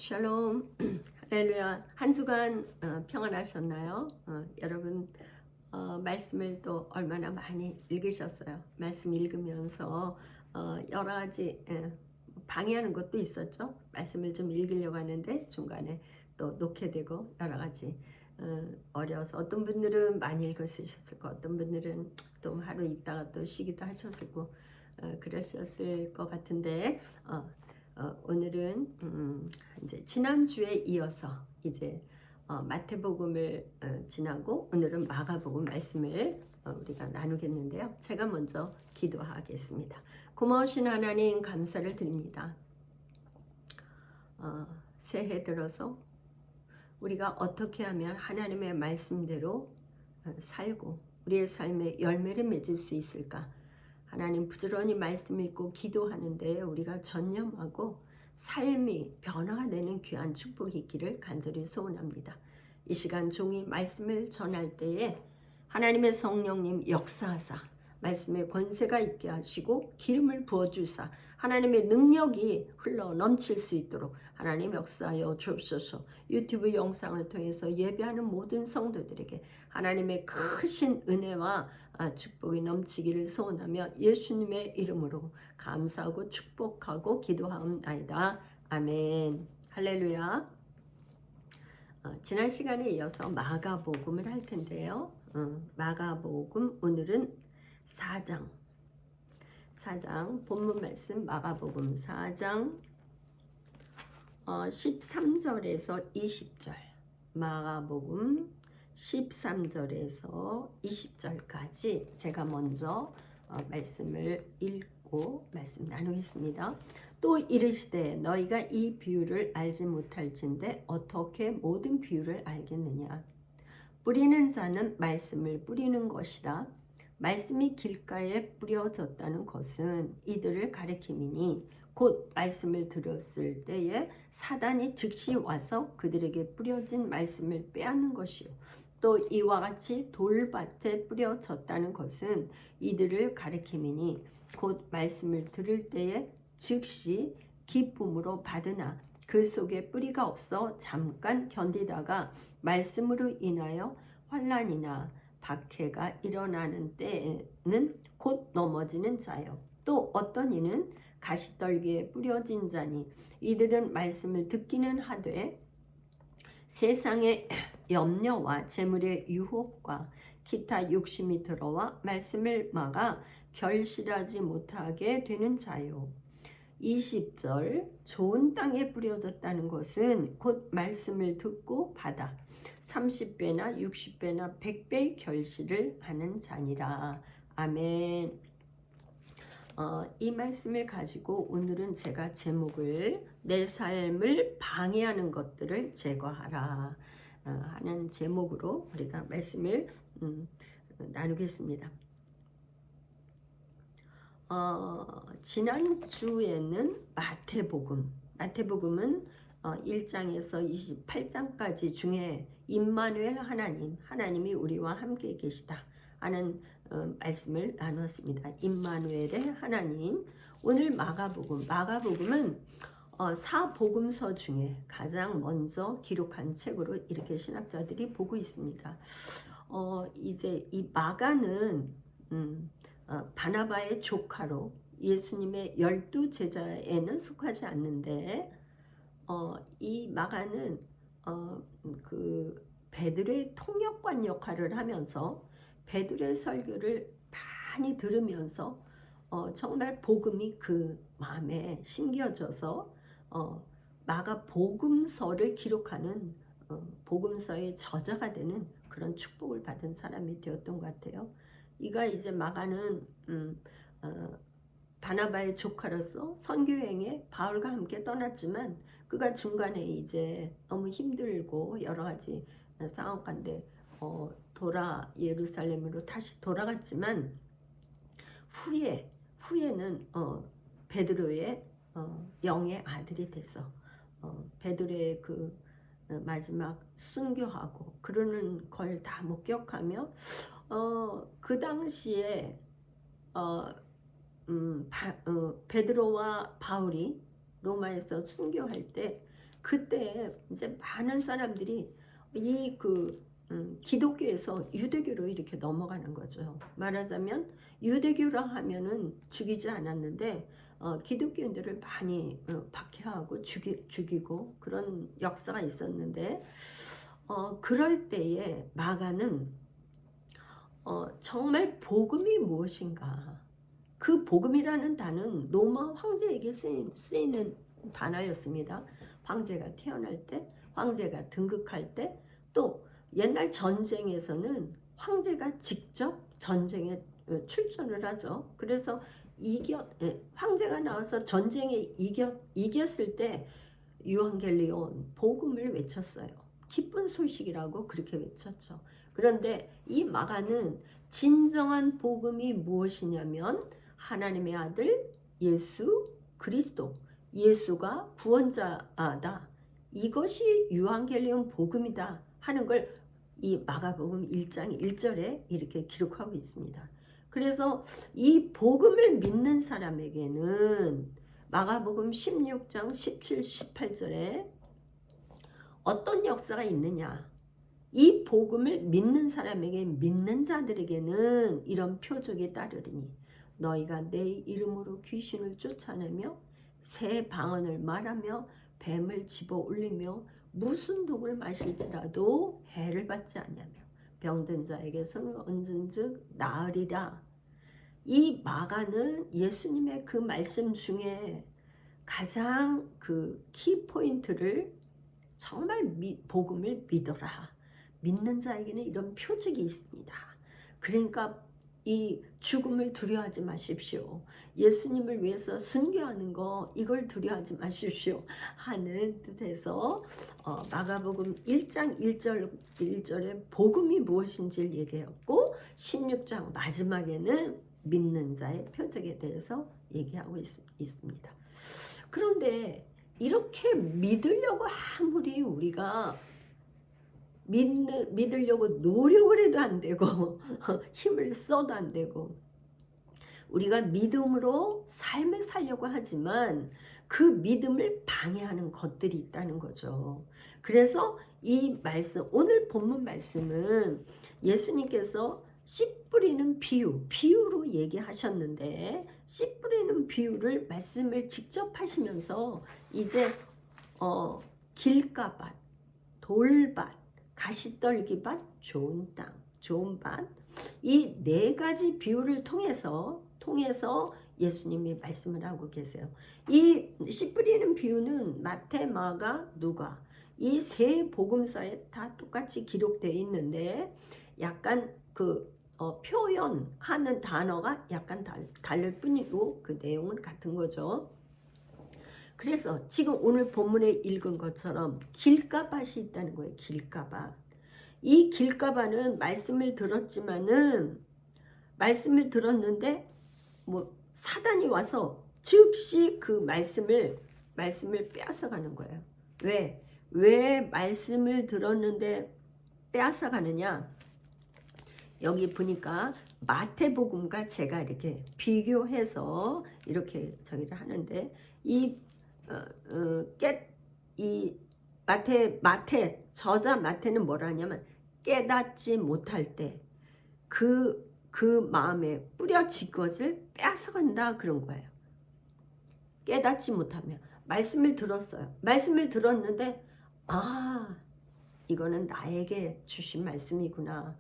샬롬. 할렐루야. 한 주간 평안하셨나요? 여러분 말씀을 또 얼마나 많이 읽으셨어요? 말씀 읽으면서 여러 가지 방해하는 것도 있었죠. 말씀을 좀 읽으려고 하는데 중간에 또 놓게 되고 여러 가지 어려워서 어떤 분들은 많이 읽으셨을 거, 어떤 분들은 또 하루 있다가 또 쉬기도 하셨고 그러셨을 것 같은데 오늘은 이제 지난주에 이어서 이제 마태복음을 지나고 오늘은 마가복음 말씀을 우리가 나누겠는데요. 제가 먼저 기도하겠습니다. 고마우신 하나님 감사를 드립니다. 새해 들어서 우리가 어떻게 하면 하나님의 말씀대로 살고 우리의 삶에 열매를 맺을 수 있을까? 하나님 부지런히 말씀 읽고 기도하는데 우리가 전념하고 삶이 변화가 되는 귀한 축복이 있기를 간절히 소원합니다. 이 시간 종이 말씀을 전할 때에 하나님의 성령님 역사하사 말씀에 권세가 있게 하시고 기름을 부어주사 하나님의 능력이 흘러 넘칠 수 있도록 하나님 역사하여 주옵소서. 유튜브 영상을 통해서 예배하는 모든 성도들에게 하나님의 크신 은혜와 축복이 넘치기를 소원하며 예수님의 이름으로 감사하고 축복하고 기도하옵나이다. 아멘. 할렐루야. 지난 시간에 이어서 마가복음을 할 텐데요. 마가복음 오늘은 4장 본문 말씀 마가복음 4장 13절에서 20절 마가복음 13절에서 20절까지 제가 먼저 말씀을 읽고 말씀 나누겠습니다. 또 이르시되 너희가 이 비유를 알지 못할진대 어떻게 모든 비유를 알겠느냐. 뿌리는 자는 말씀을 뿌리는 것이라. 말씀이 길가에 뿌려졌다는 것은 이들을 가리킴이니 곧 말씀을 들었을 때에 사단이 즉시 와서 그들에게 뿌려진 말씀을 빼앗는 것이요. 또 이와 같이 돌밭에 뿌려졌다는 것은 이들을 가리킴이니 곧 말씀을 들을 때에 즉시 기쁨으로 받으나 그 속에 뿌리가 없어 잠깐 견디다가 말씀으로 인하여 환난이나 박해가 일어나는 때에는 곧 넘어지는 자요. 또 어떤 이는 가시떨기에 뿌려진 자니 이들은 말씀을 듣기는 하되 세상의 염려와 재물의 유혹과 기타 욕심이 들어와 말씀을 막아 결실하지 못하게 되는 자요. 20절 좋은 땅에 뿌려졌다는 것은 곧 말씀을 듣고 받아 30배나 60배나 100배의 결실을 하는 자니라. 아멘. 이 말씀을 가지고 오늘은 제가 제목을 내 삶을 방해하는 것들을 제거하라 하는 제목으로 우리가 말씀을 나누겠습니다. 지난주에는 마태복음은 1장에서 28장까지 중에 임마누엘 하나님이 우리와 함께 계시다 하는 말씀을 나누었습니다. 임마누엘의 하나님. 오늘 마가복음은 사복음서 중에 가장 먼저 기록한 책으로 이렇게 신학자들이 보고 있습니다. 이제 이 마가는 바나바의 조카로 예수님의 12 제자에는 속하지 않는데 이 마가는 그 베드로의 통역관 역할을 하면서 베드로의 설교를 많이 들으면서 정말 복음이 그 마음에 심겨져서 마가 복음서를 기록하는 복음서의 저자가 되는 그런 축복을 받은 사람이 되었던 것 같아요. 이가 이제 마가는 바나바의 조카로서 선교여행에 바울과 함께 떠났지만 그가 중간에 이제 너무 힘들고 여러 가지 상황 가운데 예루살렘으로 다시 돌아갔지만 후에는 베드로의 영의 아들이 돼서 베드로의 그 마지막 순교하고 그러는 걸 다 목격하며 그 당시에 베드로와 바울이 로마에서 순교할 때 그때 이제 많은 사람들이 이 기독교에서 유대교로 이렇게 넘어가는 거죠. 말하자면 유대교라 하면은 죽이지 않았는데 기독교인들을 많이 박해하고 죽이고 그런 역사가 있었는데 그럴 때에 마가는 정말 복음이 무엇인가, 그 복음이라는 단어는 로마 황제에게 쓰이는 단어였습니다. 황제가 태어날 때, 황제가 등극할 때, 또 옛날 전쟁에서는 황제가 직접 전쟁에 출전을 하죠. 그래서 황제가 나와서 전쟁에 이겼을 때 유앙겔리온 복음을 외쳤어요. 기쁜 소식이라고 그렇게 외쳤죠. 그런데 이 마가는 진정한 복음이 무엇이냐면 하나님의 아들 예수 그리스도, 예수가 구원자다, 이것이 유앙겔리온 복음이다 하는 걸 이 마가복음 1장 1절에 이렇게 기록하고 있습니다. 그래서 이 복음을 믿는 사람에게는 마가복음 16장 17, 18절에 어떤 역사가 있느냐, 이 복음을 믿는 사람에게, 믿는 자들에게는 이런 표적이 따르리니 너희가 내 이름으로 귀신을 쫓아내며 새 방언을 말하며 뱀을 집어 올리며 무슨 독을 마실지라도 해를 받지 아니하며 병든 자에게 손을 얹은즉 나으리라. 이 마가는 예수님의 그 말씀 중에 가장 그 키포인트를 정말 복음을 믿어라, 믿는 자에게는 이런 표적이 있습니다. 그러니까 이 죽음을 두려워하지 마십시오. 예수님을 위해서 순교하는 거, 이걸 두려워하지 마십시오 하는 뜻에서 마가복음 1장 1절에 복음이 무엇인지를 얘기했고 16장 마지막에는 믿는 자의 표적에 대해서 얘기하고 있습니다. 그런데 이렇게 믿으려고 아무리 우리가 믿으려고 노력을 해도 안 되고 힘을 써도 안 되고 우리가 믿음으로 삶을 살려고 하지만 그 믿음을 방해하는 것들이 있다는 거죠. 그래서 이 말씀, 오늘 본문 말씀은 예수님께서 씨 뿌리는 비유로 얘기하셨는데 씨 뿌리는 비유를 말씀을 직접 하시면서 이제 길가밭, 돌밭, 가시떨기밭, 좋은 땅, 좋은 밭, 이 네 가지 비유를 통해서 예수님이 말씀을 하고 계세요. 이 씨 뿌리는 비유는 마태, 마가, 누가 이 세 복음서에 다 똑같이 기록되어 있는데 약간 표현하는 단어가 약간 다를 뿐이고 그 내용은 같은 거죠. 그래서 지금 오늘 본문에 읽은 것처럼 길가밭이 있다는 거예요. 길가밭. 이 길가밭은 말씀을 들었는데 사단이 와서 즉시 그 말씀을 빼앗아가는 거예요. 왜 말씀을 들었는데 빼앗아가느냐? 여기 보니까 마태복음과 제가 이렇게 비교해서 이렇게 저기를 하는데 이 저자 마태는 뭐라 하냐면 깨닫지 못할 때 그 마음에 뿌려진 것을 빼앗아간다 그런 거예요. 깨닫지 못하면 말씀을 들었어요. 말씀을 들었는데 이거는 나에게 주신 말씀이구나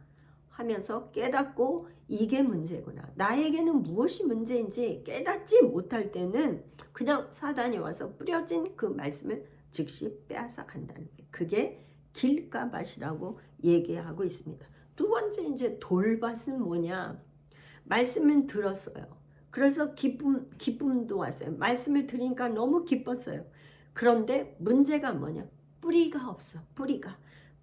하면서 깨닫고 이게 문제구나, 나에게는 무엇이 문제인지 깨닫지 못할 때는 그냥 사단이 와서 뿌려진 그 말씀을 즉시 빼앗아 간다는 거예요. 그게 길가밭이라고 얘기하고 있습니다. 두 번째 이제 돌밭은 뭐냐? 말씀을 들었어요. 그래서 기쁨도 왔어요. 말씀을 들으니까 너무 기뻤어요. 그런데 문제가 뭐냐? 뿌리가 없어.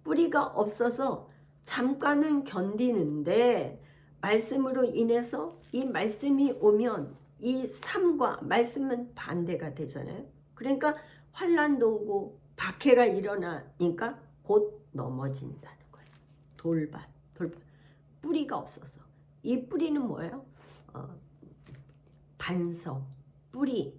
뿌리가 없어서 잠깐은 견디는데 말씀으로 인해서 이 말씀이 오면 이 삶과 말씀은 반대가 되잖아요. 그러니까 환난도 오고 박해가 일어나니까 곧 넘어진다는 거예요. 돌밭. 뿌리가 없어서. 이 뿌리는 뭐예요? 반석, 뿌리.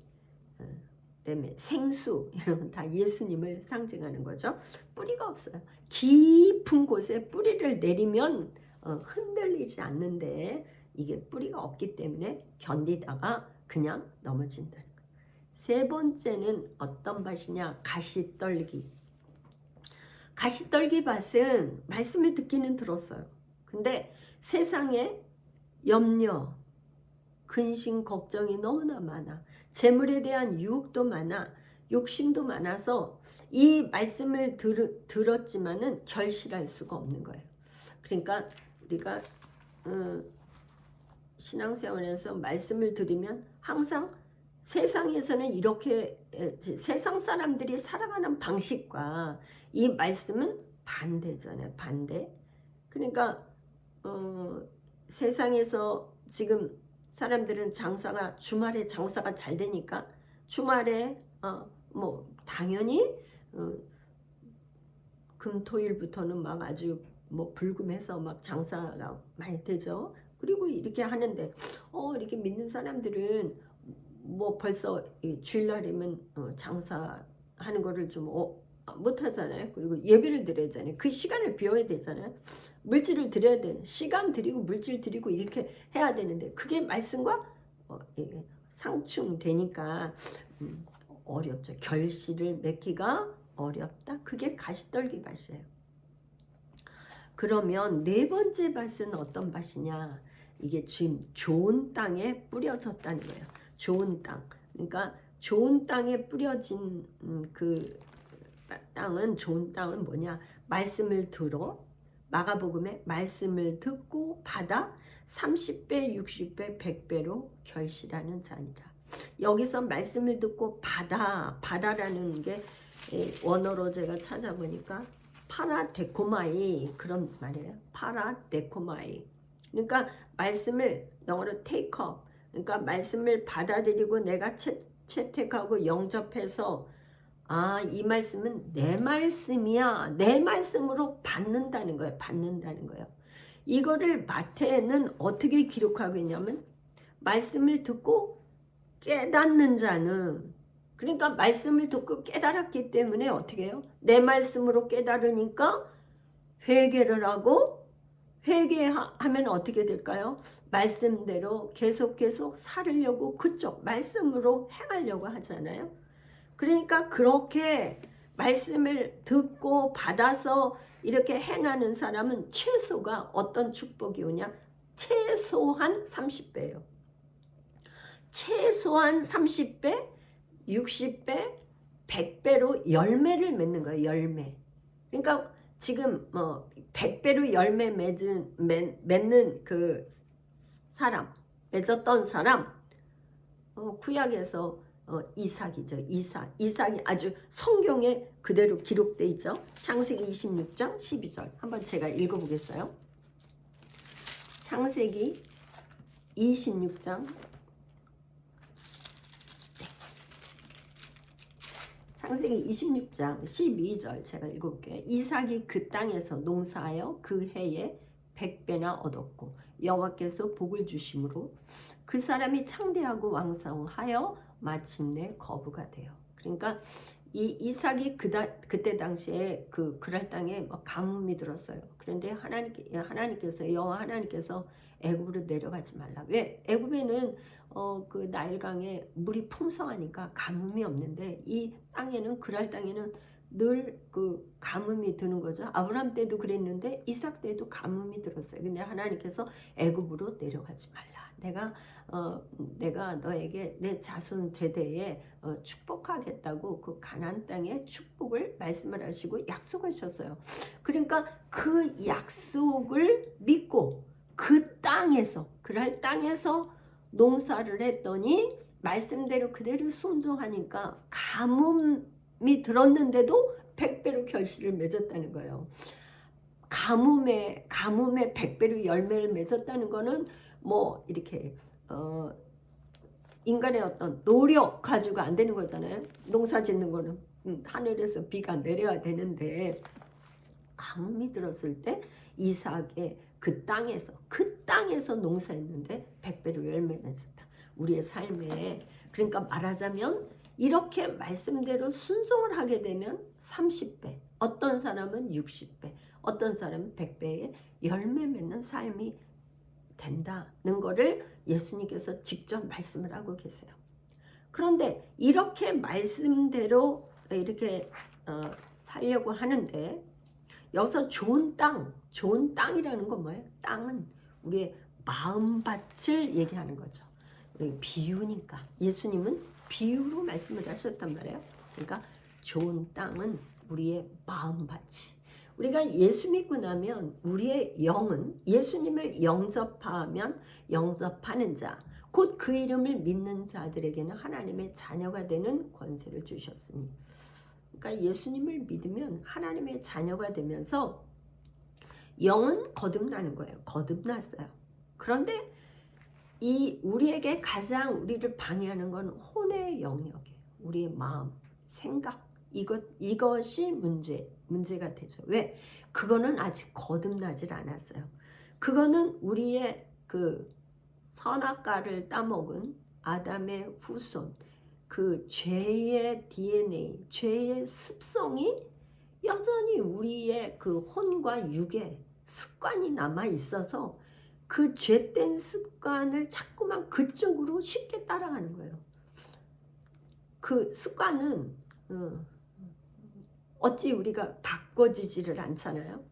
그다음에 생수 이런 건 다 예수님을 상징하는 거죠. 뿌리가 없어요. 깊은 곳에 뿌리를 내리면 흔들리지 않는데 이게 뿌리가 없기 때문에 견디다가 그냥 넘어진다는 거예요. 세 번째는 어떤 밭이냐? 가시떨기. 가시떨기 밭은 말씀을 듣기는 들었어요. 근데 세상에 염려, 근심, 걱정이 너무나 많아. 재물에 대한 유혹도 많아. 욕심도 많아서 이 말씀을 들었지만은 결실할 수가 없는 거예요. 그러니까 우리가 신앙생활에서 말씀을 들으면 항상 세상에서는 이렇게 세상 사람들이 살아가는 방식과 이 말씀은 반대잖아요. 반대. 그러니까 세상에서 지금 사람들은 주말에 장사가 잘 되니까 주말에 뭐 당연히 금토일부터는 막 아주 뭐 불금해서 막 장사가 많이 되죠. 그리고 이렇게 하는데 이렇게 믿는 사람들은 뭐 벌써 주일날이면 장사하는 거를 좀 못하잖아요. 그리고 예배를 드려야 되잖아요. 그 시간을 비워야 되잖아요. 물질을 드려야 되는 시간 드리고 물질 드리고 이렇게 해야 되는데 그게 말씀과 상충되니까 어렵죠. 결실을 맺기가 어렵다. 그게 가시떨기 밭이에요. 그러면 네 번째 밭은 어떤 밭이냐? 이게 지금 좋은 땅에 뿌려졌다는 거예요. 좋은 땅. 그러니까 좋은 땅에 뿌려진 그 땅은 좋은 땅은 뭐냐? 말씀을 들어 마가복음에 말씀을 듣고 받아 30배, 60배, 100배로 결실하는 자니라. 여기서 말씀을 듣고 받아라는 게 원어로 제가 찾아보니까 파라데코마이 그런 말이에요. 파라데코마이. 그러니까 말씀을 영어로 take up. 그러니까 말씀을 받아들이고 내가 채택하고 영접해서 이 말씀은 내 말씀이야. 내 말씀으로 받는다는 거예요. 받는다는 거예요. 이거를 마태는 어떻게 기록하고 있냐면 말씀을 듣고 깨닫는 자는 그러니까 말씀을 듣고 깨달았기 때문에 어떻게 해요? 내 말씀으로 깨달으니까 회개를 하고 회개하면 어떻게 될까요? 말씀대로 계속 살으려고 그쪽 말씀으로 행하려고 하잖아요. 그러니까 그렇게 말씀을 듣고 받아서 이렇게 행하는 사람은 최소가 어떤 축복이 오냐? 최소한 30배예요. 최소한 30배, 60배, 100배로 열매를 맺는 거예요. 열매. 그러니까 지금 뭐 100배로 열매 맺는 그 사람, 맺었던 사람 구약에서 이삭이죠. 이삭이 아주 성경에 그대로 기록돼 있죠. 창세기 26장 12절. 한번 제가 읽어보겠어요. 창세기 26장 창세기 26장 12절 제가 읽어볼게요. 이삭이 그 땅에서 농사하여 그 해에 100배나 얻었고 여호와께서 복을 주심으로 그 사람이 창대하고 왕성하여 마침내 거부가 돼요. 그러니까 이 이삭이 그때 당시에 그랄 땅에 가뭄이 들었어요. 그런데 하나님께서 여호와 하나님께서 애굽으로 내려가지 말라. 왜? 애굽에는 그 나일강에 물이 풍성하니까 가뭄이 없는데 이 땅에는 그랄 땅에는 늘 그 가뭄이 드는 거죠. 아브라함 때도 그랬는데 이삭 때도 가뭄이 들었어요. 근데 하나님께서 애굽으로 내려가지 말라. 내가 너에게 내 자손 대대에 축복하겠다고 그 가나안 땅의 축복을 말씀을 하시고 약속하셨어요. 그러니까 그 약속을 믿고 그랄 땅에서 농사를 했더니 말씀대로 그대로 순종하니까 가뭄이 들었는데도 100배로 결실을 맺었다는 거예요. 가뭄에 100배로 열매를 맺었다는 거는 뭐 이렇게 인간의 어떤 노력 가지고 안 되는 거잖아요. 농사 짓는 거는 하늘에서 비가 내려야 되는데 가뭄이 들었을 때 이삭의 그 땅에서 농사했는데 100배로 열매 맺었다. 우리의 삶에 그러니까 말하자면 이렇게 말씀대로 순종을 하게 되면 30배, 어떤 사람은 60배, 어떤 사람은 100배의 열매 맺는 삶이 된다는 거를 예수님께서 직접 말씀을 하고 계세요. 그런데 이렇게 말씀대로 이렇게 살려고 하는데 여기서 좋은 땅이라는 건 뭐예요? 땅은 우리의 마음밭을 얘기하는 거죠. 비유니까 예수님은 비유로 말씀을 하셨단 말이에요. 그러니까 좋은 땅은 우리의 마음밭이. 우리가 예수 믿고 나면 우리의 영은 예수님을 영접하면 영접하는 자, 곧 그 이름을 믿는 자들에게는 하나님의 자녀가 되는 권세를 주셨으니. 그러니까 예수님을 믿으면 하나님의 자녀가 되면서 영은 거듭나는 거예요. 거듭났어요. 그런데 이 우리에게 가장 우리를 방해하는 건 혼의 영역이에요. 우리의 마음, 생각, 이것이 문제가 되죠. 왜? 그거는 아직 거듭나질 않았어요. 그거는 우리의 그 선악과를 따먹은 아담의 후손, 그 죄의 DNA, 죄의 습성이 여전히 우리의 그 혼과 육의 습관이 남아 있어서 그 죄된 습관을 자꾸만 그쪽으로 쉽게 따라가는 거예요. 그 습관은 어찌 우리가 바꿔지지를 않잖아요.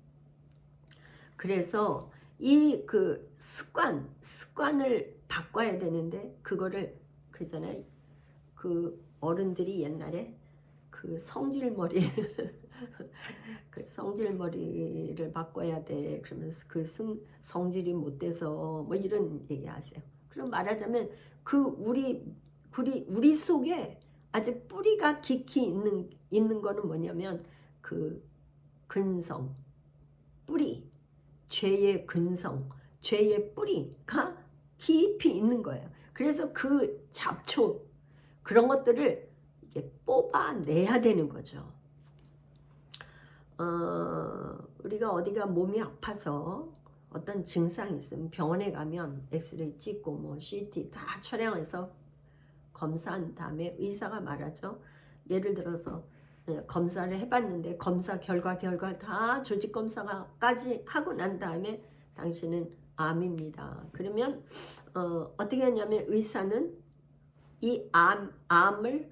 그래서 이 그 습관을 바꿔야 되는데 그거를 그잖아요. 그 어른들이 옛날에 그 성질머리 그 성질머리를 바꿔야 돼. 그러면서 그 성질이 못 돼서 뭐 이런 얘기하세요. 그럼 말하자면 그 우리 속에 아주 뿌리가 깊이 있는 거는 뭐냐면 그 근성, 뿌리, 죄의 근성, 죄의 뿌리가 깊이 있는 거예요. 그래서 그 잡초 그런 것들을 이렇게 뽑아내야 되는 거죠. 우리가 어디가 몸이 아파서 어떤 증상이 있으면 병원에 가면 엑스레이 찍고 뭐 CT 다 촬영해서 검사한 다음에 의사가 말하죠. 예를 들어서 검사를 해봤는데 검사 결과 다 조직 검사까지 하고 난 다음에 당신은 암입니다. 그러면 어떻게 하냐면 의사는 이 암을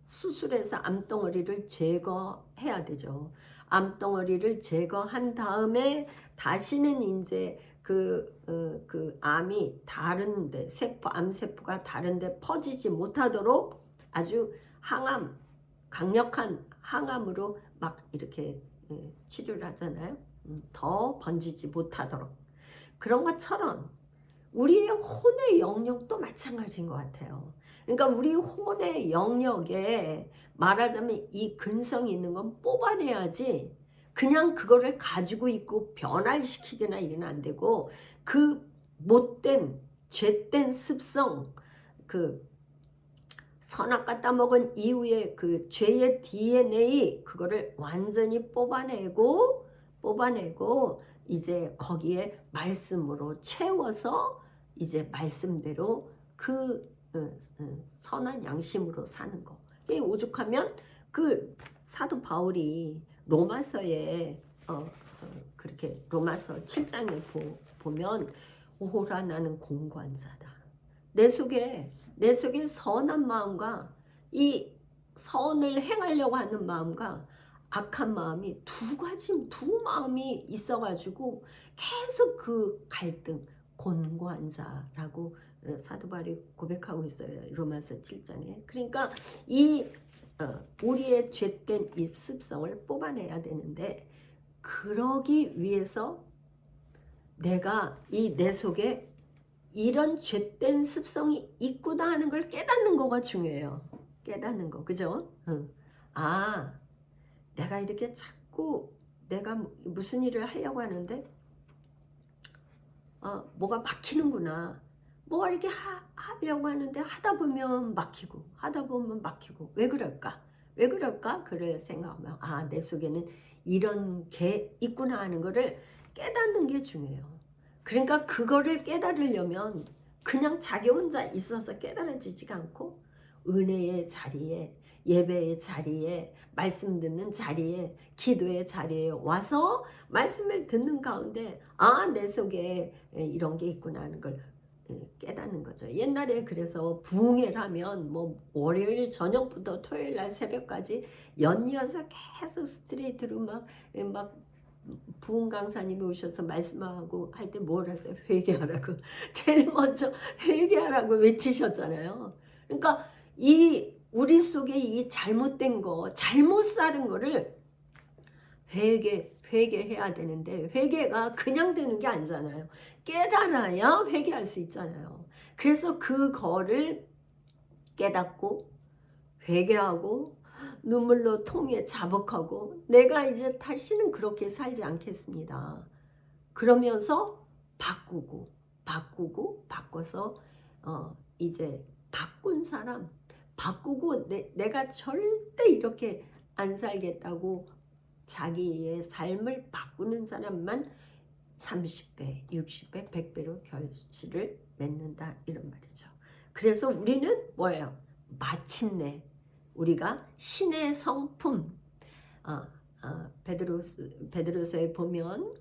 수술해서 암덩어리를 제거해야 되죠. 암덩어리를 제거한 다음에 다시는 이제 그 암이 다른데 암세포가 다른데 퍼지지 못하도록 아주 강력한 항암으로 막 이렇게 치료를 하잖아요. 더 번지지 못하도록. 그런 것처럼 우리의 혼의 영역도 마찬가지인 것 같아요. 그러니까 우리 혼의 영역에 말하자면 이 근성이 있는 건 뽑아내야지 그냥 그거를 가지고 있고 변화시키거나 이건 안 되고 그 못된 죄된 습성 그 선악과 따먹은 이후에 그 죄의 DNA 그거를 완전히 뽑아내고 이제 거기에 말씀으로 채워서 이제 말씀대로 그 선한 양심으로 사는 거. 오죽하면 그 사도 바울이 로마서에 그렇게 로마서 7장에 보면 오호라 나는 공고한 자다. 내 속에 선한 마음과 이 선을 행하려고 하는 마음과 악한 마음이 두 마음이 있어가지고 계속 그 갈등, 곤고한 자라고 사도 바울이 고백하고 있어요. 로마서 7장에. 그러니까 이 우리의 죄된 습성을 뽑아내야 되는데 그러기 위해서 내가 내 속에 이런 죄된 습성이 있구나 하는 걸 깨닫는 거가 중요해요. 깨닫는 거. 그죠? 내가 이렇게 자꾸 내가 무슨 일을 하려고 하는데 뭐가 막히는구나. 뭐가 이렇게 하려고 하는데 하다 보면 막히고 왜 그럴까? 그를 생각하면 내 속에는 이런 게 있구나 하는 거를 깨닫는 게 중요해요. 그러니까 그거를 깨달으려면 그냥 자기 혼자 있어서 깨달아지지가 않고 은혜의 자리에, 예배의 자리에, 말씀 듣는 자리에, 기도의 자리에 와서 말씀을 듣는 가운데 내 속에 이런 게 있구나 하는 걸 깨닫는 거죠. 옛날에 그래서 부흥회를 하면 뭐 월요일 저녁부터 토요일 날 새벽까지 연이어서 계속 스트레이트로 막 부흥 강사님이 오셔서 말씀하고 할 때 뭘 하세요? 회개하라고. 제일 먼저 회개하라고 외치셨잖아요. 그러니까 우리 속에 이 잘못된 거, 잘못 살은 거를 회개해야 되는데 회개가 그냥 되는 게 아니잖아요. 깨달아야 회개할 수 있잖아요. 그래서 그거를 깨닫고 회개하고 눈물로 통해 자복하고 내가 이제 다시는 그렇게 살지 않겠습니다. 그러면서 바꿔서 이제 바꾼 사람, 바꾸고 내가 절대 이렇게 안 살겠다고 자기의 삶을 바꾸는 사람만 30배, 60배, 100배로 결실을 맺는다 이런 말이죠. 그래서 우리는 뭐예요? 마침내 우리가 신의 성품, 베드로서에 보면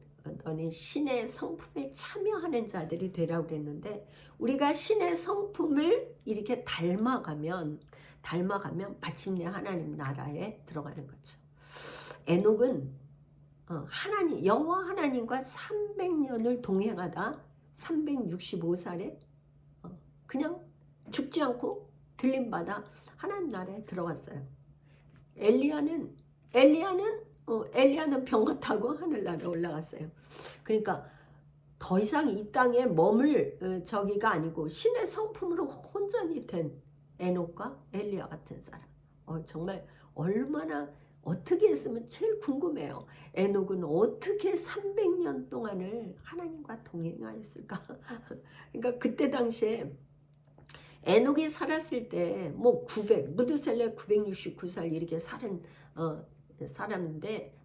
너는 신의 성품에 참여하는 자들이 되라고 그랬는데 우리가 신의 성품을 이렇게 닮아가면 마침내 하나님 나라에 들어가는 거죠. 에녹은 여호와 하나님과 300년을 동행하다 365살에 그냥 죽지 않고 들림받아 하나님 나라에 들어갔어요. 엘리야는 병거 타고 하늘나라에 올라갔어요. 그러니까 더 이상 이 땅에 머물 저기가 아니고 신의 성품으로 혼전이 된 에녹과 엘리야 같은 사람. 정말 얼마나 어떻게 했으면 제일 궁금해요. 에녹은 어떻게 300년 동안을 하나님과 동행하였을까? 그러니까 그때 당시에 에녹이 살았을 때 뭐 무드셀레 969살 이렇게 살았는데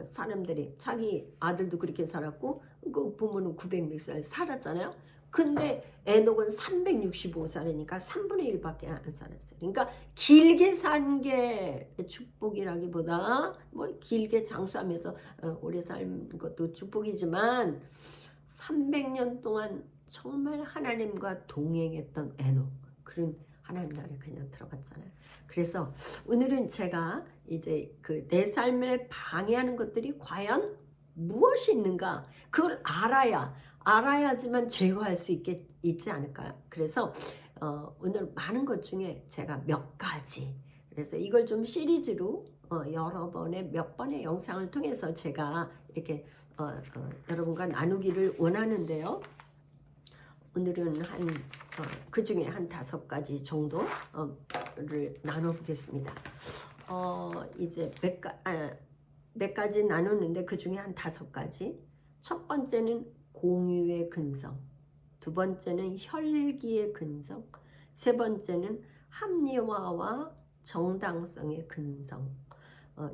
사람들이 자기 아들도 그렇게 살았고 그 부모는 900몇 살 살았잖아요. 근데 에녹은 365살이니까 3분의 1밖에 안 살았어요. 그러니까 길게 산 게 축복이라기보다 뭐 길게 장수하면서 오래 산 것도 축복이지만 300년 동안 정말 하나님과 동행했던 에녹, 그런 하나님 나라에 그냥 들어갔잖아요. 그래서 오늘은 제가 이제 그 내 삶을 방해하는 것들이 과연 무엇이 있는가, 그걸 알아야지만 제거할 수 있지 않을까요? 그래서 오늘 많은 것 중에 제가 몇 가지, 그래서 이걸 좀 시리즈로 몇 번의 영상을 통해서 제가 이렇게 여러분과 나누기를 원하는데요. 오늘은 그 중에 한 5가지 정도를 나눠보겠습니다. 이제 몇 가지 나누는데 그 중에 한 5가지. 첫 번째는 공유의 근성, 두 번째는 혈기의 근성, 세 번째는 합리화와 정당성의 근성,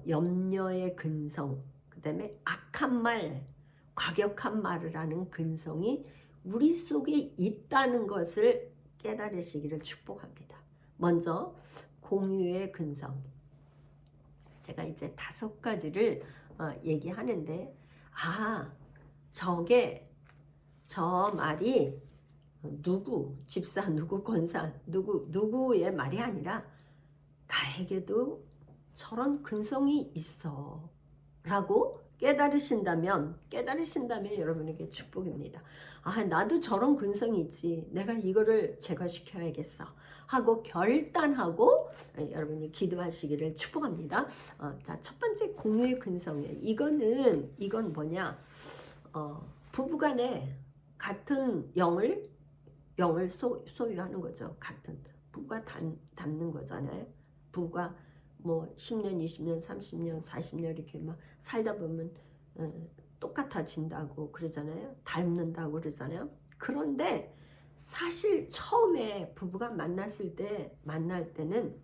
염려의 근성, 그 다음에 악한 말, 과격한 말을 하는 근성이 우리 속에 있다는 것을 깨달으시기를 축복합니다. 먼저 공유의 근성. 제가 이제 5가지를 얘기하는데 저 말이 집사 누구 권사 누구의 말이 아니라 나에게도 저런 근성이 있어 라고 깨달으신다면 여러분에게 축복입니다. 나도 저런 근성이 있지, 내가 이거를 제거시켜야겠어 하고 결단하고 여러분이 기도하시기를 축복합니다. 자, 첫 번째 공유의 근성이에요. 이건 뭐냐, 부부간에 같은 영을 소유하는 거죠. 같은 부부가 닮는 거잖아요. 부부가 뭐 10년, 20년, 30년, 40년 이렇게 막 살다 보면 똑같아진다고 그러잖아요. 닮는다고 그러잖아요. 그런데 사실 처음에 부부가 만날 때는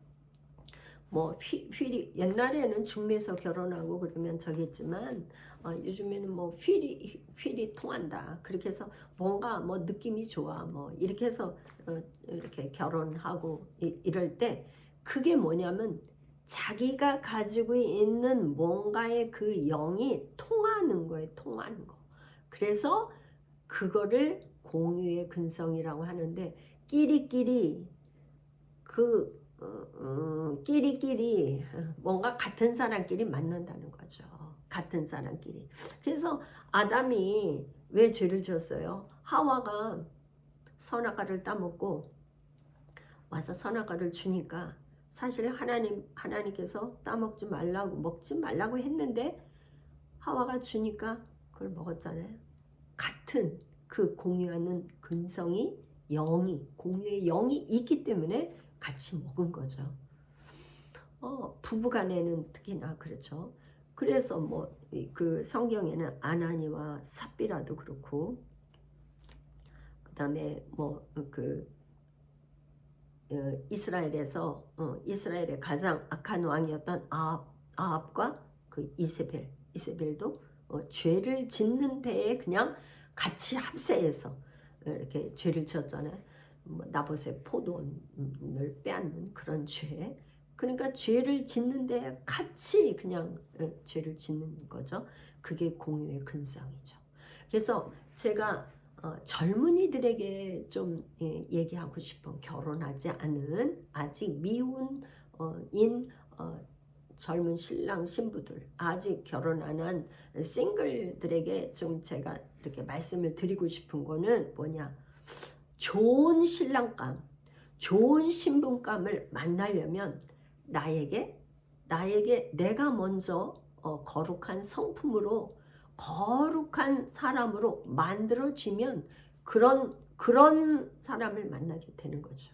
뭐 휠이 옛날에는 중매서 결혼하고 그러면 저겠지만 요즘에는 뭐 휠이 통한다. 그렇게 해서 뭔가 뭐 느낌이 좋아. 뭐 이렇게 해서 이렇게 결혼하고 이럴 때 그게 뭐냐면 자기가 가지고 있는 뭔가의 그 영이 통하는 거예요. 통하는 거. 그래서 그거를 공유의 근성이라고 하는데 끼리끼리 끼리끼리 뭔가 같은 사람끼리 만난다는 거죠. 같은 사람끼리. 그래서 아담이 왜 죄를 지었어요? 하와가 선악과를 따먹고 와서 선악과를 주니까 사실 하나님께서 따먹지 말라고 먹지 말라고 했는데 하와가 주니까 그걸 먹었잖아요. 같은 그 공유하는 근성이 공유의 영이 있기 때문에 같이 먹은 거죠. 부부간에는 특히나 그렇죠. 그래서 뭐 그 성경에는 아나니와 삽비라도 그렇고 그다음에 뭐그 이스라엘에서 이스라엘의 가장 악한 왕이었던 아합과 그 이세벨도 죄를 짓는 데에 그냥 같이 합세해서 이렇게 죄를 지었잖아요. 뭐 나봇의 포도원을 빼앗는 그런 죄. 그러니까 죄를 짓는 데에 같이 그냥 죄를 짓는 거죠. 그게 공유의 근성이죠. 그래서 제가 젊은이들에게 좀 얘기하고 싶은 결혼하지 않은 아직 미혼인 젊은 신랑 신부들 아직 결혼 안 한 싱글들에게 좀 제가 이렇게 말씀을 드리고 싶은 거는 뭐냐, 좋은 신랑감 좋은 신분감을 만나려면 나에게 내가 먼저 거룩한 성품으로 거룩한 사람으로 만들어지면 그런 사람을 만나게 되는 거죠.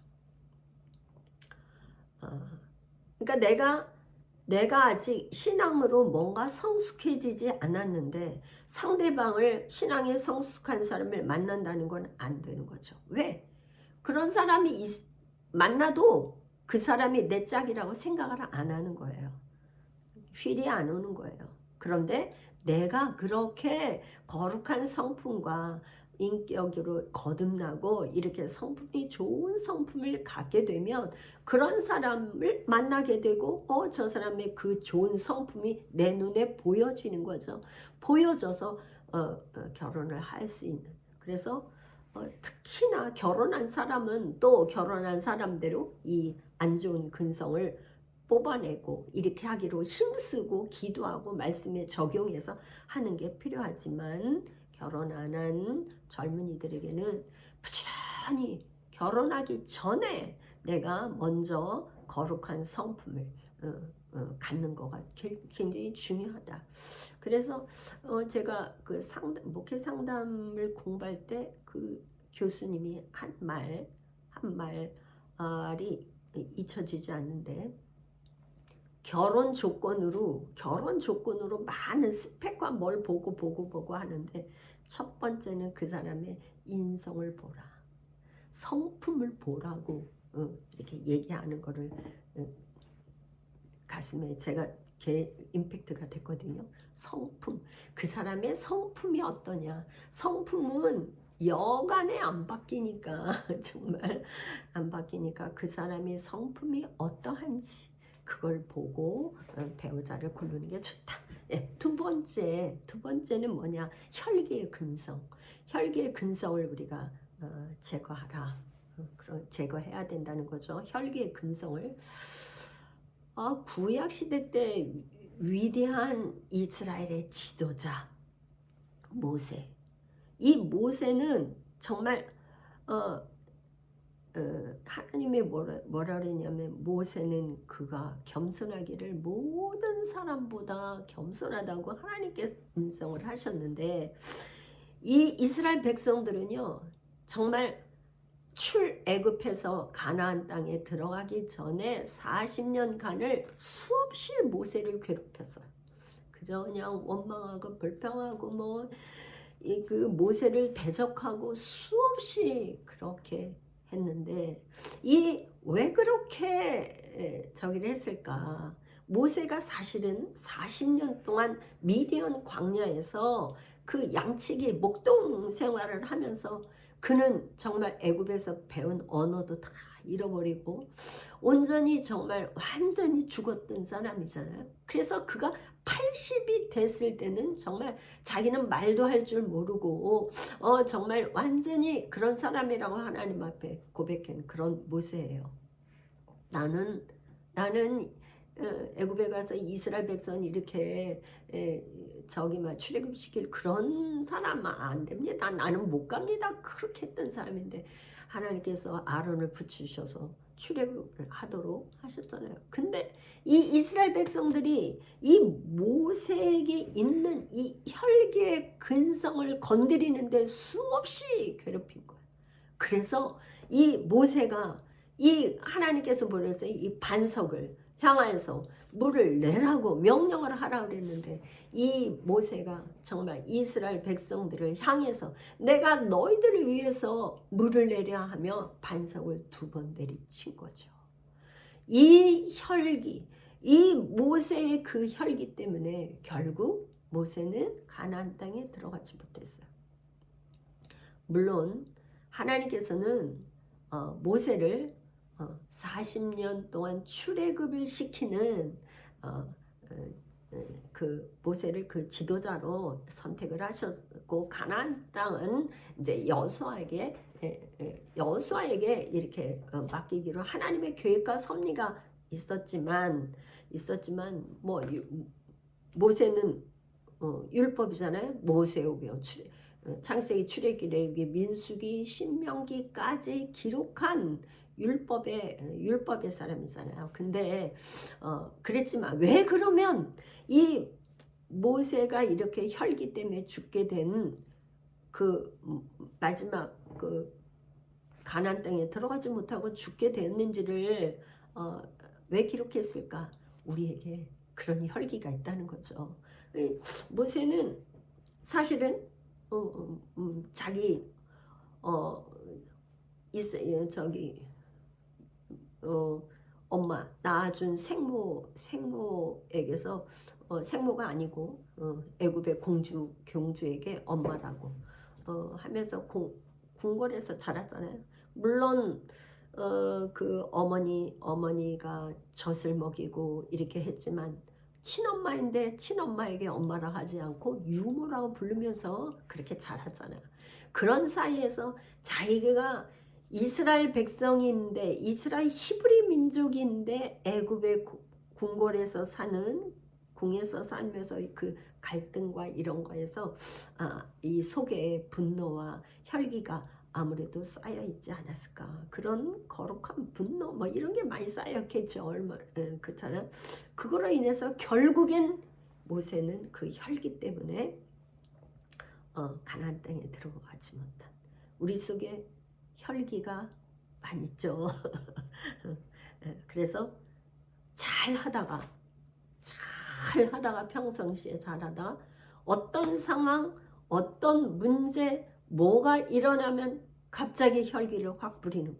그러니까 내가 아직 신앙으로 뭔가 성숙해지지 않았는데 상대방을 신앙에 성숙한 사람을 만난다는 건 안 되는 거죠. 왜? 그런 사람이 만나도 그 사람이 내 짝이라고 생각을 안 하는 거예요. 휠이 안 오는 거예요. 그런데 내가 그렇게 거룩한 성품과 인격으로 거듭나고 이렇게 성품이 좋은 성품을 갖게 되면 그런 사람을 만나게 되고 저 사람의 그 좋은 성품이 내 눈에 보여지는 거죠. 보여져서 결혼을 할 수 있는. 그래서 특히나 결혼한 사람은 또 결혼한 사람대로 이 안 좋은 근성을 뽑아내고 이렇게 하기로 힘쓰고 기도하고 말씀에 적용해서 하는 게 필요하지만 결혼 안 한 젊은이들에게는 부지런히 결혼하기 전에 내가 먼저 거룩한 성품을 갖는 거가 굉장히 중요하다. 그래서 제가 그 목회 상담을 공부할 때 그 교수님이 한 말이 잊혀지지 않는데 결혼 조건으로 많은 스펙과 뭘 보고 하는데 첫 번째는 그 사람의 인성을 보라, 성품을 보라고 이렇게 얘기하는 거를 가슴에 제가 임팩트가 됐거든요. 성품, 그 사람의 성품이 어떠냐. 성품은 여간에 안 바뀌니까 정말 안 바뀌니까 그 사람의 성품이 어떠한지 그걸 보고 배우자를 고르는 게 좋다. 네, 두 번째는 뭐냐? 혈기의 근성. 혈기의 근성을 우리가 제거하라. 제거해야 된다는 거죠. 혈기의 근성을. 구약 시대 때 위대한 이스라엘의 지도자 모세. 이 모세는 정말 하나님이 뭐라 그랬냐면 모세는 그가 겸손하기를 모든 사람보다 겸손하다고 하나님께서 인정을 하셨는데 이 이스라엘 백성들은요 정말 출애굽해서 가나안 땅에 들어가기 전에 40년간을 수없이 모세를 괴롭혔어요. 그저 그냥 원망하고 불평하고 그 모세를 대적하고 수없이 그렇게 했는데 왜 그렇게 저기를 했을까? 모세가 사실은 40년 동안 미디안 광야에서 그 양치기 목동 생활을 하면서 그는 정말 애굽에서 배운 언어도 다 잃어버리고 온전히 정말 완전히 죽었던 사람이잖아요. 그래서 그가 80이 됐을 때는 정말 자기는 말도 할 줄 모르고 정말 완전히 그런 사람이라고 하나님 앞에 고백한 그런 모세예요. 나는 애굽에 가서 이스라엘 백성 이렇게 저기 막 출애굽시킬 그런 사람 안 됩니다. 나는 못 갑니다. 그렇게 했던 사람인데 하나님께서 아론을 붙이셔서 출애굽을 하도록 하셨잖아요. 근데 이 이스라엘 백성들이 이 모세에게 있는 이 혈기의 근성을 건드리는데 수없이 괴롭힌 거예요. 그래서 이 모세가 이 하나님께서 보냈어요. 이 반석을 향하여서 물을 내라고 명령을 하라 그랬는데 이 모세가 정말 이스라엘 백성들을 향해서 내가 너희들을 위해서 물을 내려 하며 반석을 2번 내리친 거죠. 이 혈기, 이 모세의 그 혈기 때문에 결국 모세는 가나안 땅에 들어가지 못했어요. 물론 하나님께서는 모세를 40년 동안 출애굽을 시키는 그 모세를 그 지도자로 선택을 하셨고 가나안 땅은 이제 여호수아에게 이렇게 맡기기로 하나님의 계획과 섭리가 있었지만 뭐 모세는 율법이잖아요. 모세오경 창세기, 출애굽기, 레위기, 민수기, 신명기까지 기록한 율법의 사람이잖아요. 근데 그랬지만 왜 그러면 이 모세가 이렇게 혈기 때문에 죽게 된 그 마지막 그 가나안 땅에 들어가지 못하고 죽게 되었는지를 왜 기록했을까? 우리에게 그런 혈기가 있다는 거죠. 모세는 사실은 자기 저기 엄마 낳아준 생모에게서 생모가 아니고 애굽의 공주에게 엄마라고 하면서 궁궐에서 자랐잖아요. 물론 그 어머니가 젖을 먹이고 이렇게 했지만 친엄마인데 친엄마에게 엄마라 하지 않고 유모라고 부르면서 그렇게 자랐잖아요. 그런 사이에서 자기가 이스라엘 백성인데 이스라엘 히브리 민족인데 애굽의 궁궐에서 궁에서 살면서 그 갈등과 이런 거에서 이 속에 분노와 혈기가 아무래도 쌓여 있지 않았을까. 그런 거룩한 분노 뭐 이런 게 많이 쌓였겠죠. 그렇잖아요. 그거로 인해서 결국엔 모세는 그 혈기 때문에 가나안 땅에 들어가지 못한 우리 속에 혈기가 많이 있죠. 그래서 잘 하다가 평상시에 잘하다가 어떤 상황, 어떤 문제, 뭐가 일어나면 갑자기 혈기를 확 부리는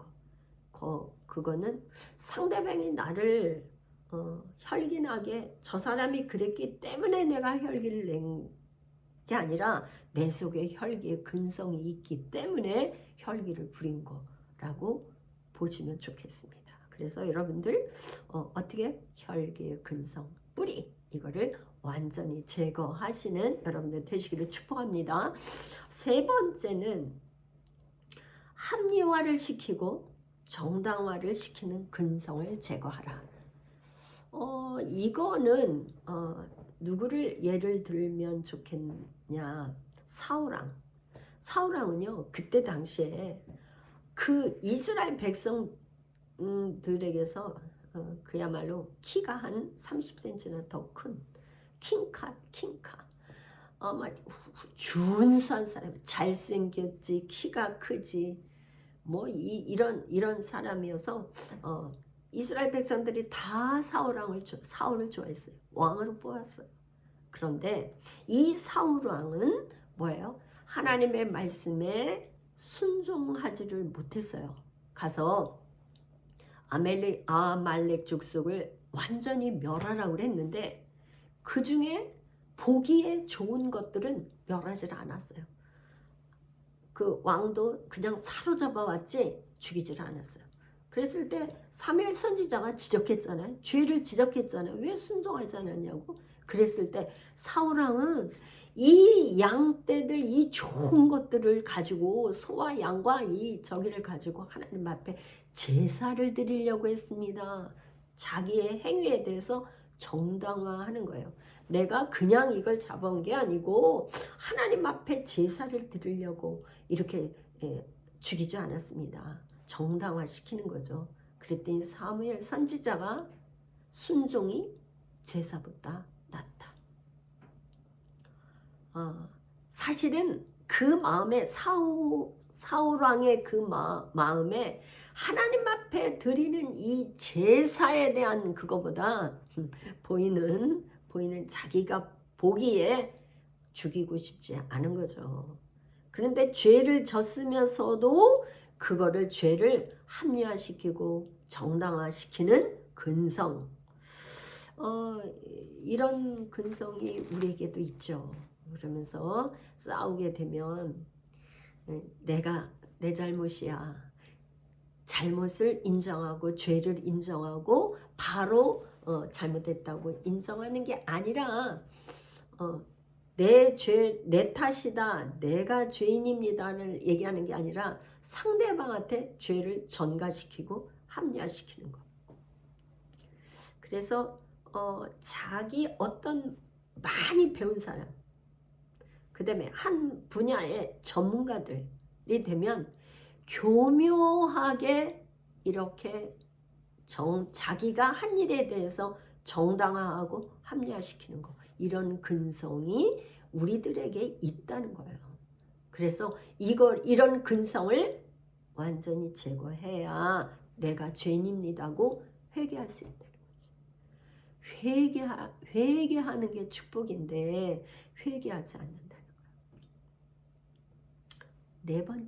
거. 그거는 상대방이 나를 혈기나게 저 사람이 그랬기 때문에 내가 혈기를 낸 게 아니라 내 속에 혈기의 근성이 있기 때문에 혈기를 부린 거라고 보시면 좋겠습니다. 그래서 여러분들 어떻게 혈기의 근성, 뿌리 이거를 완전히 제거하시는 여러분들 되시기를 축복합니다. 3번째는 합리화를 시키고 정당화를 시키는 근성을 제거하라. 이거는 누구를 예를 들면 좋겠냐? 사울왕은요 그때 당시에 그 이스라엘 백성들에게서 그야말로 키가 한 30cm나 더 큰 킹카 준수한 사람, 잘생겼지, 키가 크지, 뭐 이런 사람이어서 이스라엘 백성들이 다 사울을 좋아했어요. 왕으로 뽑았어요. 그런데 이 사울 왕은 뭐예요? 하나님의 말씀에 순종하지를 못했어요. 가서 아말렉 족속을 완전히 멸하라고 그랬는데 그 중에 보기에 좋은 것들은 멸하지 않았어요. 그 왕도 그냥 사로잡아 왔지 죽이질 않았어요. 그랬을 때 사무엘 선지자가 지적했잖아요. 죄를 지적했잖아요. 왜 순종하지 않았냐고. 그랬을 때 사울왕은 이 양떼들 이 좋은 것들을 가지고 소와 양과 이 저기를 가지고 하나님 앞에 제사를 드리려고 했습니다. 자기의 행위에 대해서 정당화하는 거예요. 내가 그냥 이걸 잡아온 게 아니고 하나님 앞에 제사를 드리려고 이렇게 죽이지 않았습니다. 정당화시키는 거죠. 그랬더니 사무엘 선지자가 순종이 제사보다 낫다. 사실은 그 마음에 사울왕의 그 마음에 하나님 앞에 드리는 이 제사에 대한 그거보다 보이는 자기가 보기에 죽이고 싶지 않은 거죠. 그런데 죄를 졌으면서도 그거를 죄를 합리화시키고 정당화시키는 근성, 이런 근성이 우리에게도 있죠. 그러면서 싸우게 되면 내가 내 잘못이야. 잘못을 인정하고 죄를 인정하고 바로 잘못했다고 인정하는 게 아니라 내 죄, 내 탓이다. 내가 죄인입니다를 얘기하는 게 아니라 상대방한테 죄를 전가시키고 합리화시키는 거. 그래서 자기 어떤 많이 배운 사람, 그 다음에 한 분야의 전문가들이 되면 교묘하게 이렇게 자기가 한 일에 대해서 정당화하고 합리화시키는 거. 이런 근성이 우리들에게 있다는 거예요. 그래서 이런 근성을 완전히 제거해야 내가 죄인입니다고 회개할 수 있다는 거죠. 회개하는 게 축복인데 회개하지 않는다는 거예요.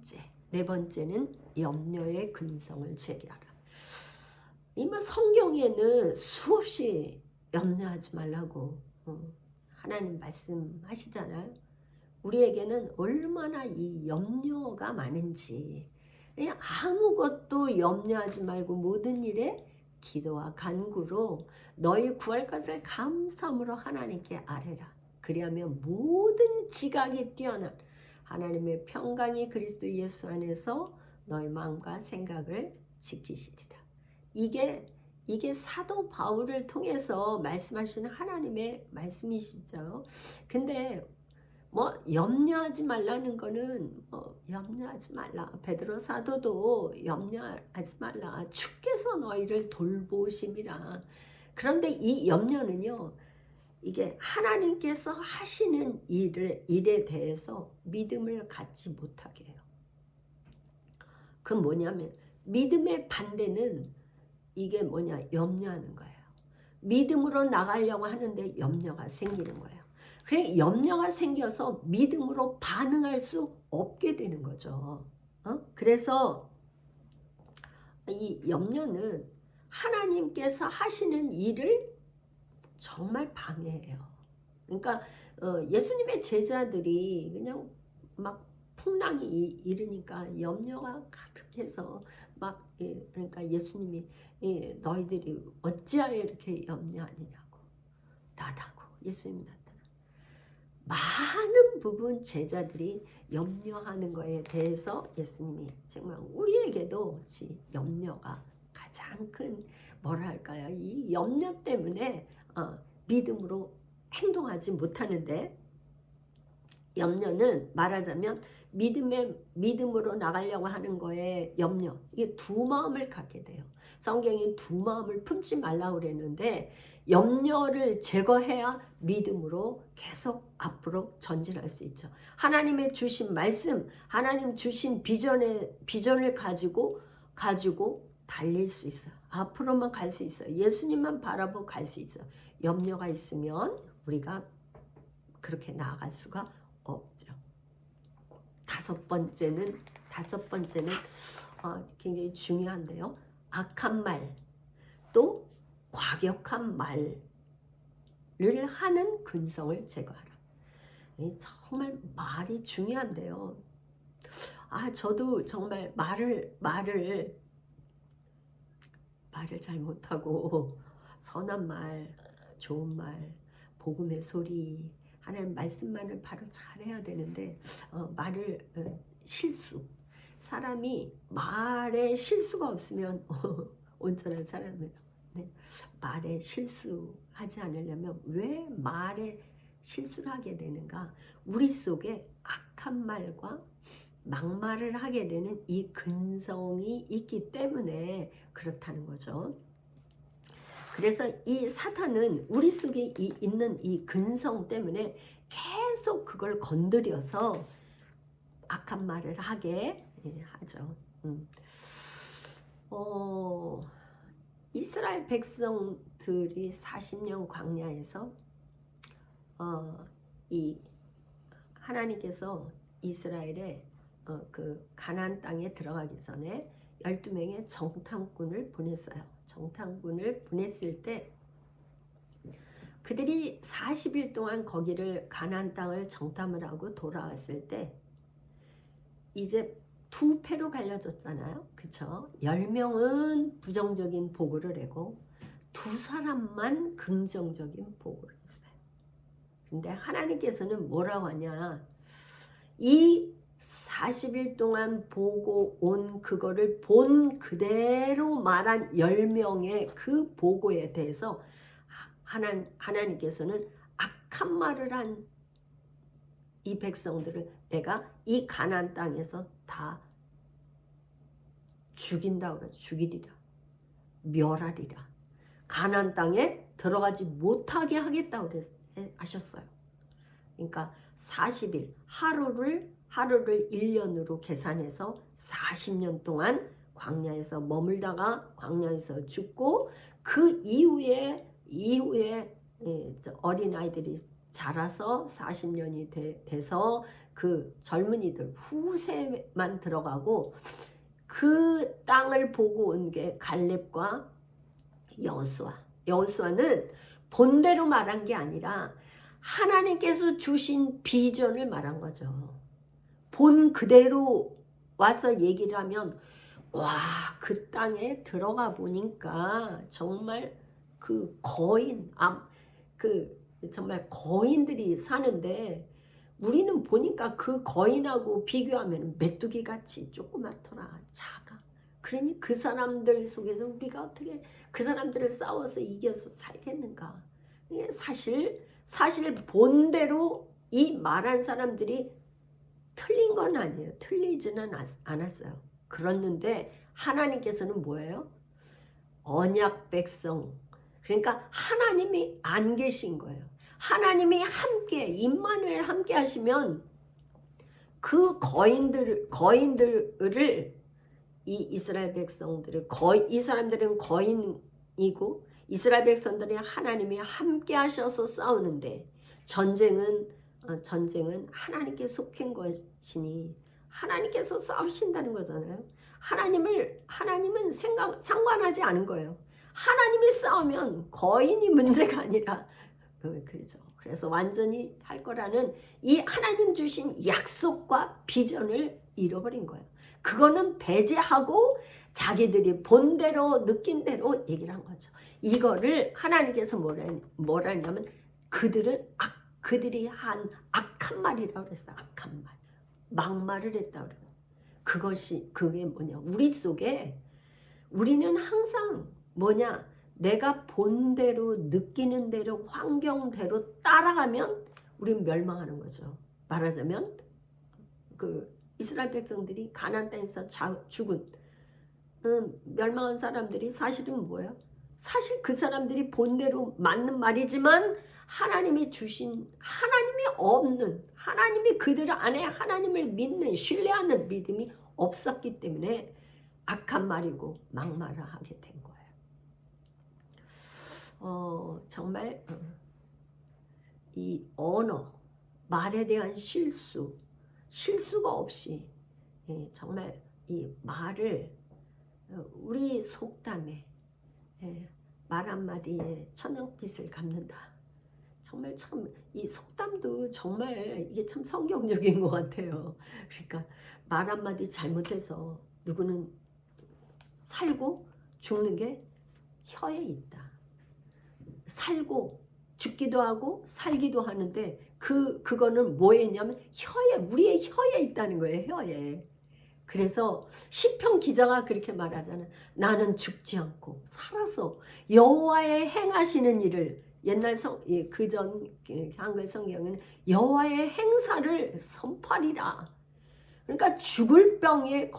네 번째는 염려의 근성을 제거하라. 이마 성경에는 수없이 염려하지 말라고 하나님 말씀하시잖아요. 우리에게는 얼마나 이 염려가 많은지, 그냥 아무것도 염려하지 말고 모든 일에 기도와 간구로 너희 구할 것을 감사함으로 하나님께 아뢰라. 그리하면 모든 지각이 뛰어난 하나님의 평강이 그리스도 예수 안에서 너희 마음과 생각을 지키시리라. 이게 사도 바울을 통해서 말씀하시는 하나님의 말씀이시죠. 근데 염려하지 말라는 거는 염려하지 말라. 베드로 사도도 염려하지 말라. 주께서 너희를 돌보심이라. 그런데 이 염려는요, 이게 하나님께서 하시는 일에 대해서 믿음을 갖지 못하게 해요. 그건 뭐냐면 믿음의 반대는 이게 염려하는 거예요. 믿음으로 나가려고 하는데 염려가 생기는 거예요. 그래 염려가 생겨서 믿음으로 반응할 수 없게 되는 거죠. 그래서 이 염려는 하나님께서 하시는 일을 정말 방해해요. 그러니까 예수님의 제자들이 그냥 막 풍랑이 일으니까 염려가 가득해서 그러니까 예수님이 너희들이 어찌하여 이렇게 염려하느냐고 나다고 예수님이 나타나. 많은 부분 제자들이 염려하는 거에 대해서 예수님이 정말 우리에게도 염려가 가장 큰 뭐랄까요? 이 염려 때문에 믿음으로 행동하지 못하는데, 염려는 말하자면 믿음으로 나가려고 하는 거에 염려, 이게 두 마음을 갖게 돼요. 성경이 두 마음을 품지 말라고 그랬는데 염려를 제거해야 믿음으로 계속 앞으로 전진할 수 있죠. 하나님의 주신 말씀, 하나님 주신 비전을 가지고 달릴 수 있어요. 앞으로만 갈 수 있어요. 예수님만 바라보고 갈 수 있어요. 염려가 있으면 우리가 그렇게 나아갈 수가 없죠. 다섯 번째는 굉장히 중요한데요. 악한 말, 또 과격한 말을 하는 근성을 제거하라. 정말 말이 중요한데요. 저도 정말 말을 잘 못하고 선한 말, 좋은 말, 복음의 소리, 하나님 말씀만을 바로 잘해야 되는데 실수. 사람이 말에 실수가 없으면 온전한 사람이에요. 네. 말에 실수하지 않으려면 왜 말에 실수를 하게 되는가? 우리 속에 악한 말과 막말을 하게 되는 이 근성이 있기 때문에 그렇다는 거죠. 그래서 이 사탄은 우리 속에 있는 이 근성 때문에 계속 그걸 건드려서 악한 말을 하게 하죠. 이스라엘 백성들이 40년 광야에서 이 하나님께서 이스라엘의 그 가나안 땅에 들어가기 전에 12명의 정탐꾼을 보냈어요. 정탐꾼을 보냈을 때 그들이 40일 동안 거기를 가나안 땅을 정탐을 하고 돌아왔을 때 이제 두 패로 갈려졌잖아요. 그쵸? 10명은 부정적인 보고를 내고 두 사람만 긍정적인 보고를 했어요. 근데 하나님께서는 뭐라고 하냐? 이 40일 동안 보고 온 그거를 본 그대로 말한 10명의 그 보고에 대해서 하나님께서는 악한 말을 한 이 백성들을 내가 이 가나안 땅에서 다 죽인다 그러죠. 죽이리라. 멸하리라. 가나안 땅에 들어가지 못하게 하겠다고 하셨어요. 그러니까 40일 하루를 1년으로 계산해서 40년 동안 광야에서 머물다가 광야에서 죽고 그 이후에 어린아이들이 자라서 40년이 돼서 그 젊은이들 후세만 들어가고 그 땅을 보고 온 게 갈렙과 여호수아. 여호수아는 본대로 말한 게 아니라 하나님께서 주신 비전을 말한 거죠. 본 그대로 와서 얘기를 하면 그 땅에 들어가 보니까 정말 그 정말 거인들이 사는데 우리는 보니까 그 거인하고 비교하면 메뚜기 같이 조그맣더라. 작아. 그러니 그 사람들 속에서 우리가 어떻게 그 사람들을 싸워서 이겨서 살겠는가? 사실 본대로 이 말한 사람들이 틀린 건 아니에요. 틀리지는 않았어요. 그랬는데 하나님께서는 뭐예요? 언약 백성. 그러니까 하나님이 안 계신 거예요. 하나님이 함께 임마누엘 함께 하시면 그 거인들을 이 이스라엘 백성들을 이 사람들은 거인이고 이스라엘 백성들이 하나님이 함께 하셔서 싸우는데 전쟁은 하나님께 속한 것이니 하나님께서 싸우신다는 거잖아요. 하나님은 상관하지 않은 거예요. 하나님이 싸우면 거인이 문제가 아니라 그렇죠. 그래서 완전히 할 거라는 이 하나님 주신 약속과 비전을 잃어버린 거예요. 그거는 배제하고 자기들이 본 대로 느낀 대로 얘기를 한 거죠. 이거를 하나님께서 뭐라 했냐면 그들이 한 악한 말이라고 그랬어요. 악한 말. 막말을 했다고 그래요. 그게 뭐냐. 우리 속에 우리는 항상 뭐냐. 내가 본 대로 느끼는 대로 환경대로 따라가면 우린 멸망하는 거죠. 말하자면 그 이스라엘 백성들이 가나안 땅에서 죽은 멸망한 사람들이 사실은 뭐예요? 사실 그 사람들이 본 대로 맞는 말이지만 하나님이 주신 하나님이 없는 하나님이 그들 안에 하나님을 믿는 신뢰하는 믿음이 없었기 때문에 악한 말이고 막말을 하게 된 거예요. 정말 이 언어, 말에 대한 실수가 없이 정말 이 말을 우리 속담에 말 한마디에 천냥빚을 갚는다. 정말 참 이 속담도 정말 이게 참 성경적인 것 같아요. 그러니까 말 한마디 잘못해서 누구는 살고 죽는 게 혀에 있다. 살고 죽기도 하고 살기도 하는데 그거는 뭐에 있냐면 혀에, 우리의 혀에 있다는 거예요. 혀에. 그래서 시편 기자가 그렇게 말하잖아. 나는 죽지 않고 살아서 여호와의 행하시는 일을, 옛날 그전 한글 성경은 여호와의 행사를 선포하리라. 그러니까 죽을 병에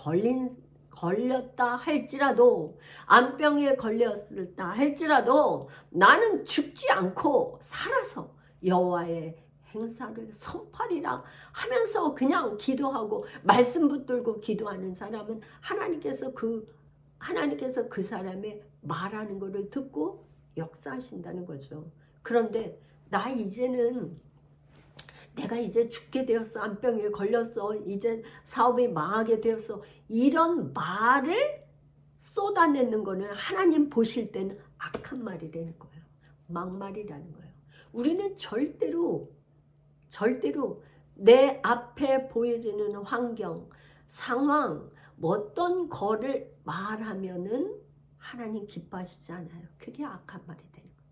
걸렸다 할지라도, 암병에 걸렸다 할지라도 나는 죽지 않고 살아서 여호와의 행사를 선포하리라 하면서 그냥 기도하고 말씀 붙들고 기도하는 사람은 하나님께서 그 사람의 말하는 것을 듣고 역사하신다는 거죠. 그런데 내가 이제 죽게 되었어. 암병에 걸렸어. 이제 사업이 망하게 되었어. 이런 말을 쏟아내는 거는 하나님 보실 때는 악한 말이라는 거예요. 막말이라는 거예요. 우리는 절대로 내 앞에 보여지는 환경, 상황, 어떤 거를 말하면은 하나님 기뻐하시지 않아요. 그게 악한 말이 되는 거예요.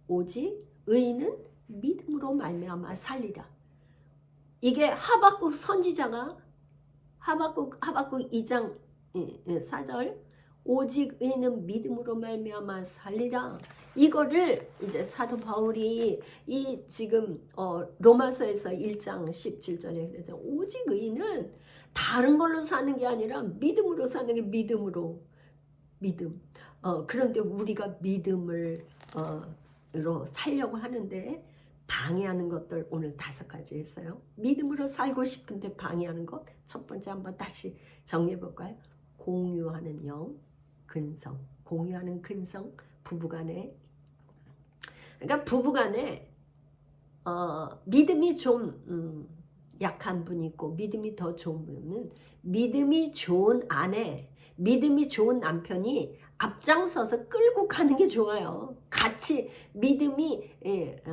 오직 의인은 믿음으로 말미암아 살리라. 이게 하박국 선지자가 하박국 2장 4절, 오직 의인은 믿음으로 말미암아 살리라. 이거를 이제 사도 바울이 이 지금 로마서에서 1장 17절에 그러죠. 오직 의인은 다른 걸로 사는 게 아니라 믿음으로 사는 게 믿음. 그런데 우리가 믿음으로 살려고 하는데 방해하는 것들 오늘 5가지 했어요. 믿음으로 살고 싶은데 방해하는 것. 첫 번째 한번 다시 정리해 볼까요? 공유하는 영, 근성. 공유하는 근성, 부부간에. 그러니까 부부간에 믿음이 좀 약한 분이 있고 믿음이 더 좋은 분은, 믿음이 좋은 아내, 믿음이 좋은 남편이 앞장서서 끌고 가는 게 좋아요. 같이 믿음이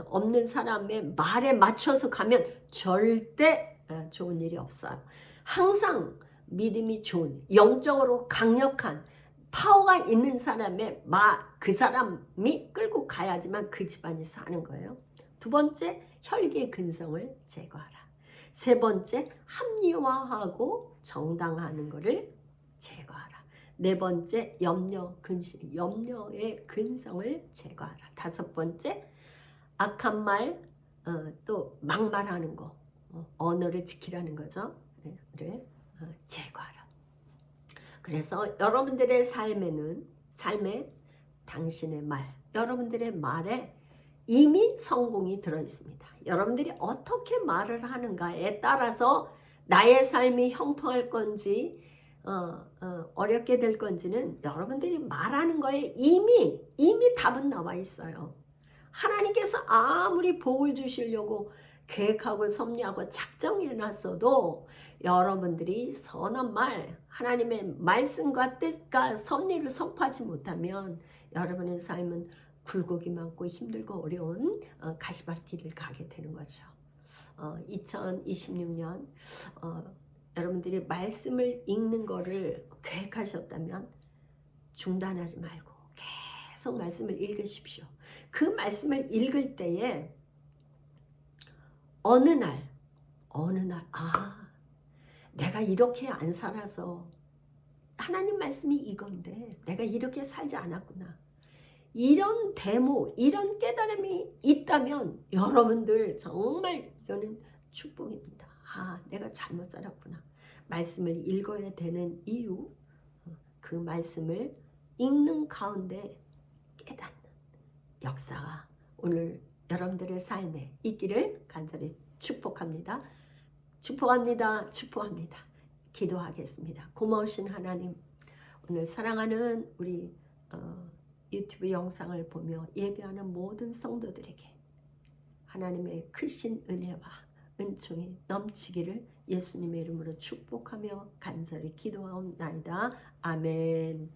없는 사람의 말에 맞춰서 가면 절대 좋은 일이 없어요. 항상 믿음이 좋은, 영적으로 강력한 파워가 있는 사람의 그 사람이 끌고 가야지만 그 집안이 사는 거예요. 두 번째, 혈기의 근성을 제거하라. 세 번째, 합리화하고 정당화하는 것을 제거하라. 네 번째, 염려의 근성을 제거하라. 다섯 번째, 악한 말, 또 막말하는 거, 언어를 지키라는 거죠. 를 제거하라. 그래서 여러분들의 삶에 당신의 말, 여러분들의 말에 이미 성공이 들어 있습니다. 여러분들이 어떻게 말을 하는가에 따라서 나의 삶이 형통할 건지 어렵게 될 건지는 여러분들이 말하는 거에 이미 답은 나와 있어요. 하나님께서 아무리 복을 주시려고 계획하고 섭리하고 작정해 놨어도 여러분들이 선한 말, 하나님의 말씀과 뜻과 섭리를 선포하지 못하면 여러분의 삶은 굴곡이 많고 힘들고 어려운 가시밭길을 가게 되는 거죠. 2026년 여러분들이 말씀을 읽는 거를 계획하셨다면 중단하지 말고 계속 말씀을 읽으십시오. 그 말씀을 읽을 때에 어느 날 내가 이렇게 안 살아서, 하나님 말씀이 이건데 내가 이렇게 살지 않았구나, 이런 데모, 이런 깨달음이 있다면 여러분들 정말 이거는 축복입니다. 내가 잘못 살았구나. 말씀을 읽어야 되는 이유, 그 말씀을 읽는 가운데 깨닫는 역사가 오늘 여러분들의 삶에 있기를 간절히 축복합니다. 축복합니다. 기도하겠습니다. 고마우신 하나님, 오늘 사랑하는 우리 유튜브 영상을 보며 예배하는 모든 성도들에게 하나님의 크신 은혜와 은총이 넘치기를 예수님의 이름으로 축복하며 간절히 기도하옵나이다. 아멘.